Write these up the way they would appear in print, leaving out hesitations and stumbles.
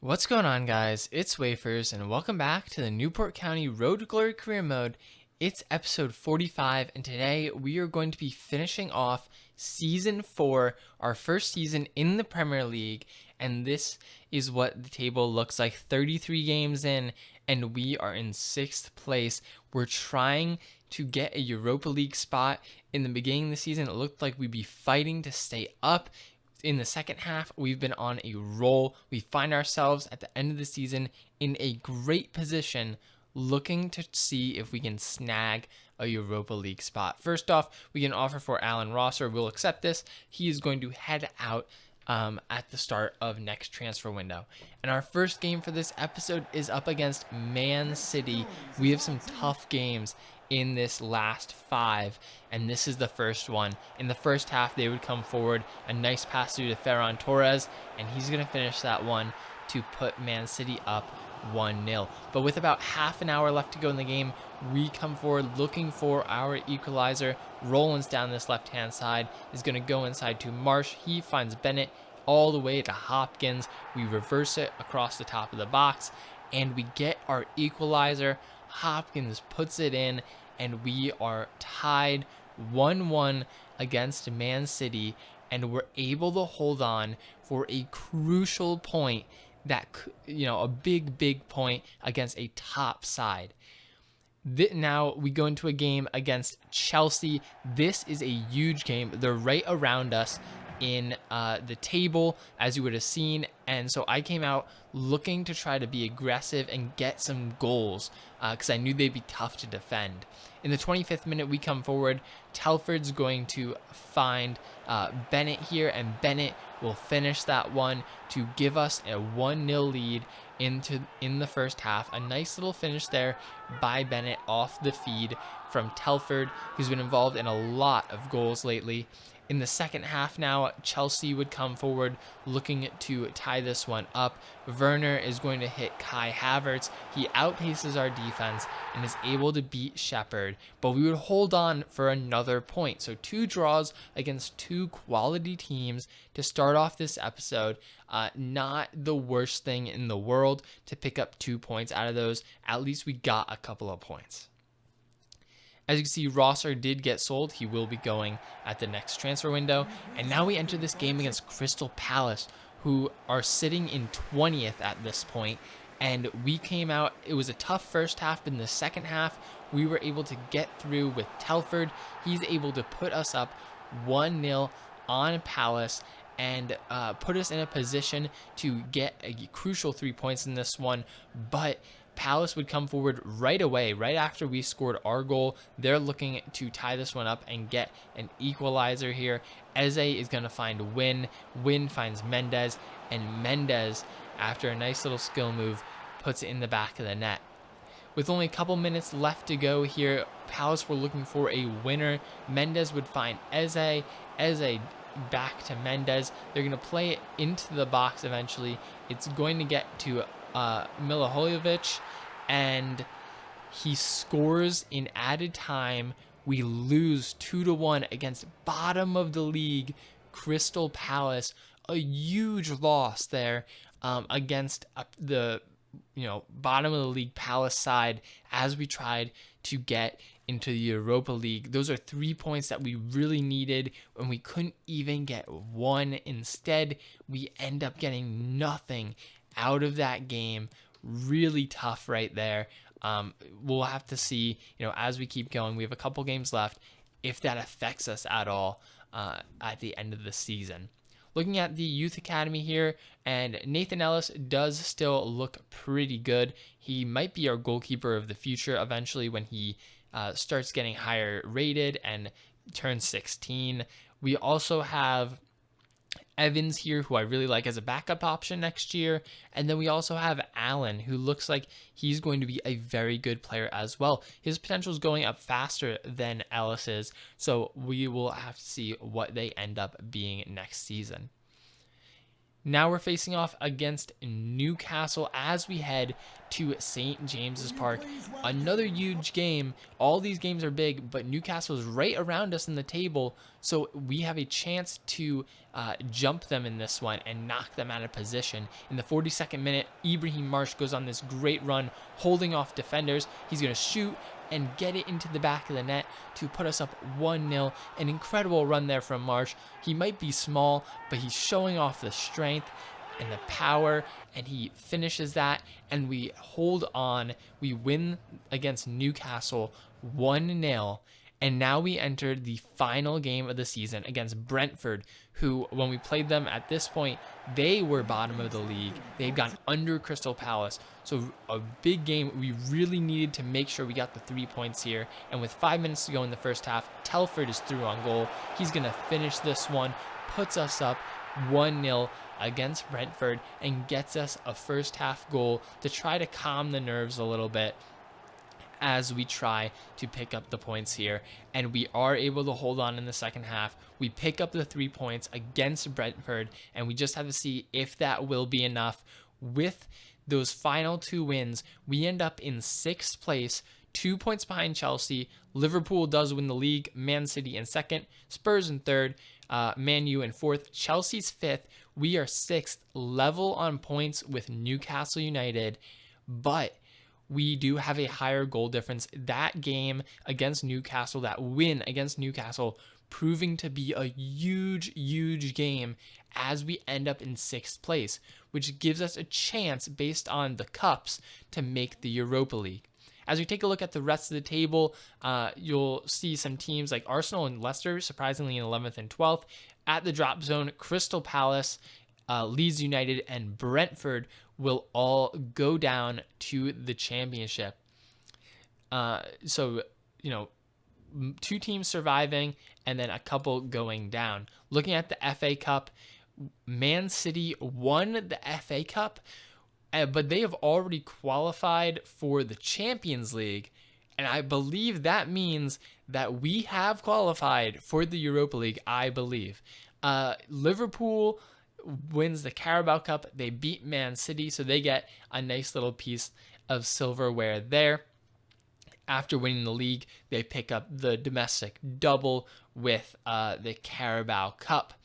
What's going on, guys? It's Wafers, and welcome back to the Newport County Road to Glory Career Mode. It's episode 45, and today we are going to be finishing off Season 4, our first season in the Premier League, and this is what the table looks like. 33 games in, and we are in 6th place. We're trying to get a Europa League spot. In the beginning of the season, it looked like we'd be fighting to stay up. In the second half, we've been on a roll. We find ourselves at the end of the season in a great position, looking to see if we can snag a Europa League spot. First off, we can offer for Alan Rosser. We'll accept this. He is going to head out at the start of next transfer window. And our first game for this episode is up against Man City. We have some tough games in this last 5, and this is the first one. In the first half, they would come forward, a nice pass through to Ferran Torres, and he's going to finish that one to put Man City up 1-0. But with about half an hour left to go in the game, we come forward looking for our equalizer. Rollins down this left-hand side is going to go inside to Marsh. He finds Bennett all the way to Hopkins. We reverse it across the top of the box, and we get our equalizer. Hopkins puts it in, and we are tied 1-1 against Man City, and we're able to hold on for a crucial point, that, a big point against a top side. Now we go into a game against Chelsea. This is a huge game. They're right around us in the table, as you would have seen, and so I came out looking to try to be aggressive and get some goals because I knew they'd be tough to defend. In the 25th minute, we come forward. Telford's going to find Bennett here, and Bennett will finish that one to give us a 1-0 lead in the first half. A nice little finish there by Bennett off the feed from Telford, who's been involved in a lot of goals lately. In the second half now, Chelsea would come forward looking to tie this one up. Werner is going to hit Kai Havertz. He outpaces our defense and is able to beat Shepherd, but we would hold on for another point. So 2 draws against 2 quality teams to start off this episode. Not the worst thing in the world to pick up 2 points out of those. At least we got a couple of points. As you can see, Rosser did get sold. He will be going at the next transfer window. And now we enter this game against Crystal Palace, who are sitting in 20th at this point. And we came out, it was a tough first half, but in the second half, we were able to get through with Telford. He's able to put us up 1-0 on Palace and put us in a position to get a crucial 3 points in this one. But Palace would come forward right away, right after we scored our goal. They're looking to tie this one up and get an equalizer here. Eze is going to find Win. Win finds Mendez, and Mendez, after a nice little skill move, puts it in the back of the net. With only a couple minutes left to go here, Palace were looking for a winner. Mendez would find Eze. Eze back to Mendez. They're going to play it into the box eventually. It's going to get to Milivojevic, and he scores in added time. We lose 2-1 against bottom of the league Crystal Palace. A huge loss there against the bottom of the league Palace side as we tried to get into the Europa League. Those are 3 points that we really needed, and we couldn't even get one. Instead, we end up getting nothing out of that game. Really tough right there. We'll have to see, as we keep going. We have a couple games left, if that affects us at all at the end of the season. Looking at the youth academy here, and Nathan Ellis does still look pretty good. He might be our goalkeeper of the future eventually when he starts getting higher rated and turns 16. We also have Evans here, who I really like as a backup option next year. And then we also have Allen, who looks like he's going to be a very good player as well. His potential is going up faster than Ellis's, so we will have to see what they end up being next season. Now we're facing off against Newcastle as we head to St. James's Park. Another huge game. All these games are big, but Newcastle is right around us in the table, So we have a chance to jump them in this one and knock them out of position. In the 42nd minute, Ibrahim Marsh goes on this great run, holding off defenders. He's going to shoot and get it into the back of the net to put us up 1-0. An incredible run there from Marsh. He might be small, but he's showing off the strength and the power, and he finishes that, and we hold on. We win against Newcastle 1-0. And now we entered the final game of the season against Brentford, who, when we played them at this point, they were bottom of the league. They had gone under Crystal Palace. So a big game. We really needed to make sure we got the 3 points here. And with 5 minutes to go in the first half, Telford is through on goal. He's going to finish this one, puts us up 1-0 against Brentford, and gets us a first half goal to try to calm the nerves a little bit as we try to pick up the points here. And we are able to hold on in the second half. We pick up the 3 points against Brentford, and we just have to see if that will be enough. With those final 2 wins, we end up in 6th place, 2 points behind Chelsea. Liverpool does win the league, Man City in 2nd, Spurs in 3rd, Man U in 4th, Chelsea's 5th. We are 6th, level on points with Newcastle United, but we do have a higher goal difference. That game against Newcastle, that win against Newcastle, proving to be a huge game as we end up in 6th place, which gives us a chance based on the cups to make the Europa League. As we take a look at the rest of the table, you'll see some teams like Arsenal and Leicester, surprisingly in 11th and 12th. At the drop zone, Crystal Palace, Leeds United, and Brentford will all go down to the championship. So, 2 teams surviving and then a couple going down. Looking at the FA Cup, Man City won the FA Cup, but they have already qualified for the Champions League. And I believe that means that we have qualified for the Europa League, I believe. Liverpool wins the Carabao Cup. They beat Man City, so they get a nice little piece of silverware there. After winning the league, they pick up the domestic double with the Carabao Cup.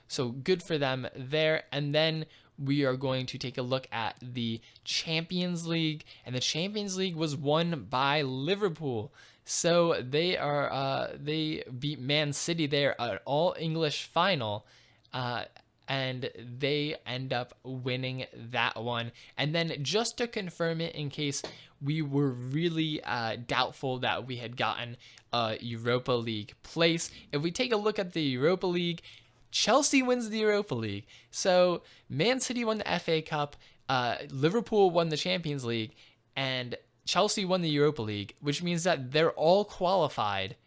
So good for them there. And then we are going to take a look at the Champions League, and the Champions League was won by Liverpool. So they beat Man City there, an all-English final, and they end up winning that one. And then just to confirm it, in case we were really doubtful that we had gotten a Europa League place, if we take a look at the Europa League, Chelsea wins the Europa League. So Man City won the FA Cup, Liverpool won the Champions League, and Chelsea won the Europa League, which means that they're all qualified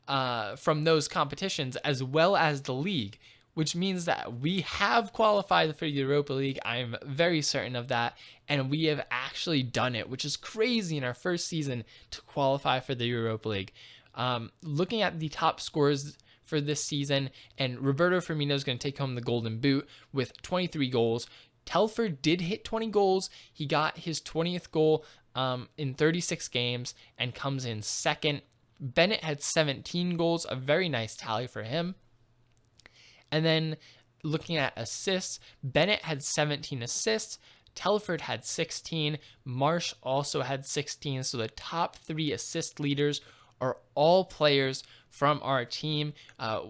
from those competitions as well as the league, which means that we have qualified for the Europa League. I'm very certain of that, and we have actually done it, which is crazy in our first season to qualify for the Europa League. Looking at the top scorers for this season, and Roberto Firmino is going to take home the Golden Boot with 23 goals. Telford did hit 20 goals. He got his 20th goal in 36 games and comes in 2nd. Bennett had 17 goals, a very nice tally for him. And then looking at assists, Bennett had 17 assists. Telford had 16. Marsh also had 16. So the top 3 assist leaders are all players from our team. A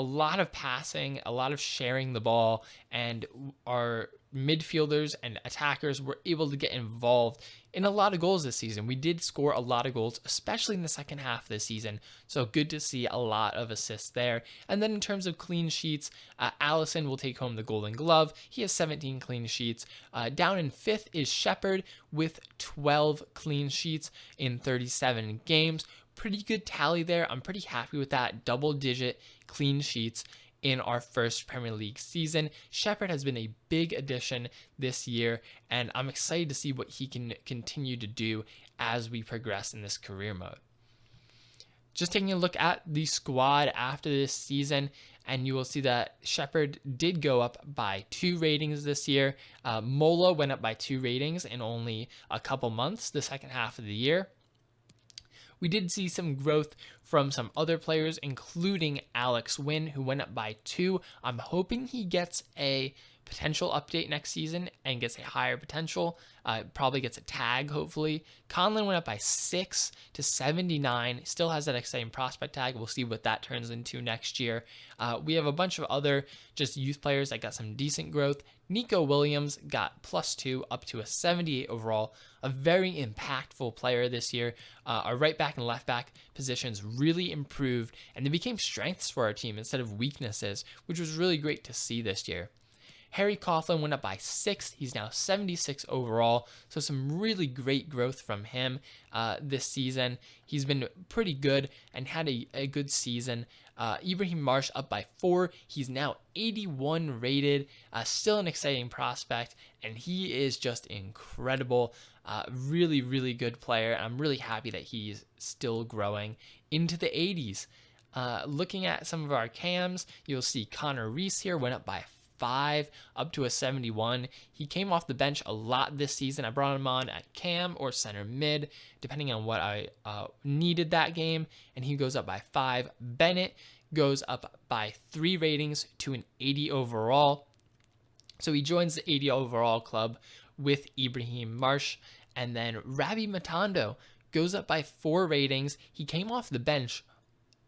lot of passing, a lot of sharing the ball, and our midfielders and attackers were able to get involved in a lot of goals this season. We did score a lot of goals, especially in the second half of the season. So good to see a lot of assists there. And then in terms of clean sheets, Allison will take home the Golden Glove. He has 17 clean sheets. Down in 5th is Shepherd with 12 clean sheets in 37 games. Pretty good tally there. I'm pretty happy with that. Double-digit clean sheets in our first Premier League season. Shepherd has been a big addition this year, and I'm excited to see what he can continue to do as we progress in this career mode. Just taking a look at the squad after this season, and you will see that Shepherd did go up by 2 ratings this year. Mola went up by 2 ratings in only a couple months, the second half of the year. We did see some growth from some other players, including Alex Wynn, who went up by 2. I'm hoping he gets a potential update next season and gets a higher potential. Probably gets a tag, hopefully. Conlon went up by 6 to 79. Still has that exciting prospect tag. We'll see what that turns into next year. We have a bunch of other just youth players that got some decent growth. Nico Williams got +2 up to a 78 overall. A very impactful player this year. Our right back and left back positions really improved, and they became strengths for our team instead of weaknesses, which was really great to see this year. Harry Coughlin went up by 6. He's now 76 overall, so some really great growth from him this season. He's been pretty good and had a good season. Ibrahim Marsh up by 4. He's now 81 rated, still an exciting prospect, and he is just incredible. Really, really good player. I'm really happy that he's still growing into the 80s. Looking at some of our cams, you'll see Connor Reese here went up by 5 up to a 71. He came off the bench a lot this season. I brought him on at cam or center mid, depending on what I needed that game, and he goes up by 5. Bennett goes up by 3 ratings to an 80 overall. So he joins the 80 overall club with Ibrahim Marsh. And then Rabi Matondo goes up by 4 ratings. He came off the bench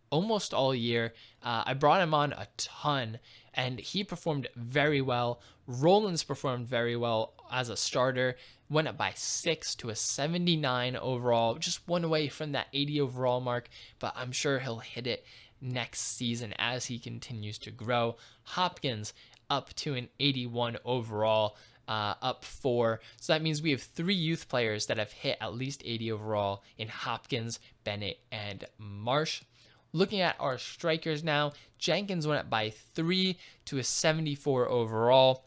almost all year. I brought him on a ton, and he performed very well. Rollins performed very well as a starter, went up by 6 to a 79 overall, just one away from that 80 overall mark, but I'm sure he'll hit it next season as he continues to grow. Hopkins up to an 81 overall, up 4. So that means we have 3 youth players that have hit at least 80 overall in Hopkins, Bennett, and Marsh. Looking at our strikers now, Jenkins went up by 3 to a 74 overall.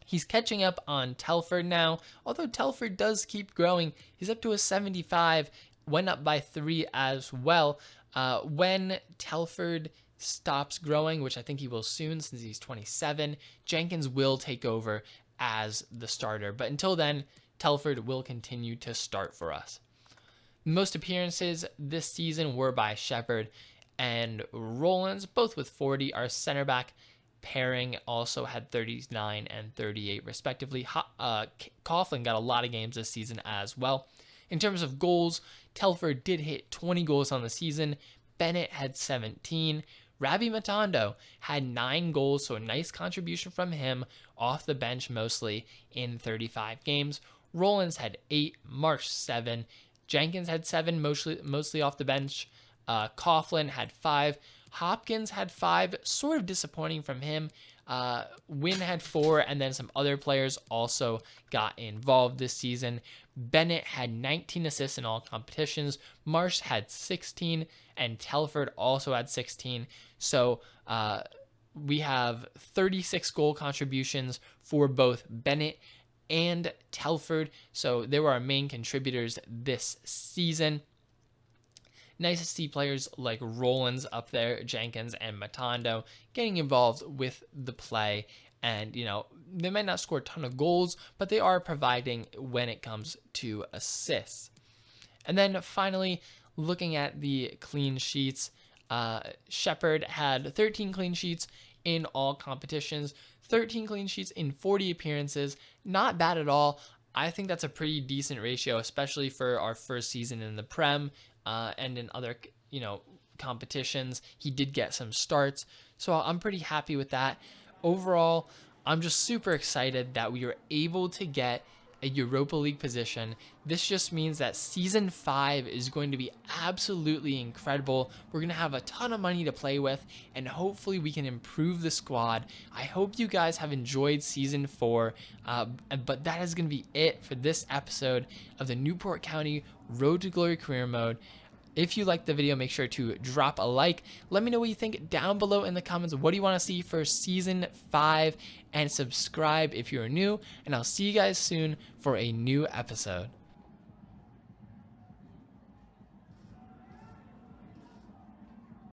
He's catching up on Telford now, although Telford does keep growing. He's up to a 75, went up by 3 as well. When Telford stops growing, which I think he will soon since he's 27, Jenkins will take over as the starter. But until then, Telford will continue to start for us. Most appearances this season were by Shepard and Rollins, both with 40. Our center back pairing also had 39 and 38 respectively. Coughlin got a lot of games this season as well. In terms of goals, Telford did hit 20 goals on the season. Bennett had 17. Rabi Matondo had 9 goals, so a nice contribution from him off the bench mostly in 35 games. Rollins had 8, Marsh 7. Jenkins had 7, mostly off the bench. Coughlin had 5. Hopkins had 5, sort of disappointing from him. Wynn had 4, and then some other players also got involved this season. Bennett had 19 assists in all competitions. Marsh had 16, and Telford also had 16. So we have 36 goal contributions for both Bennett and Telford, so they were our main contributors this season. Nice to see players like Rollins up there, Jenkins, and Matondo getting involved with the play. And, they might not score a ton of goals, but they are providing when it comes to assists. And then finally, looking at the clean sheets, Shepard had 13 clean sheets in all competitions, 13 clean sheets in 40 appearances. Not bad at all. I think that's a pretty decent ratio, especially for our first season in the Prem and in other, competitions. He did get some starts, so I'm pretty happy with that. Overall, I'm just super excited that we were able to get a Europa League position. This just means that Season 5 is going to be absolutely incredible. We're going to have a ton of money to play with, and hopefully we can improve the squad. I hope you guys have enjoyed Season 4, but that is going to be it for this episode of the Newport County Road to Glory Career Mode. If you liked the video, make sure to drop a like. Let me know what you think down below in the comments. What do you want to see for Season 5? And subscribe if you're new. And I'll see you guys soon for a new episode.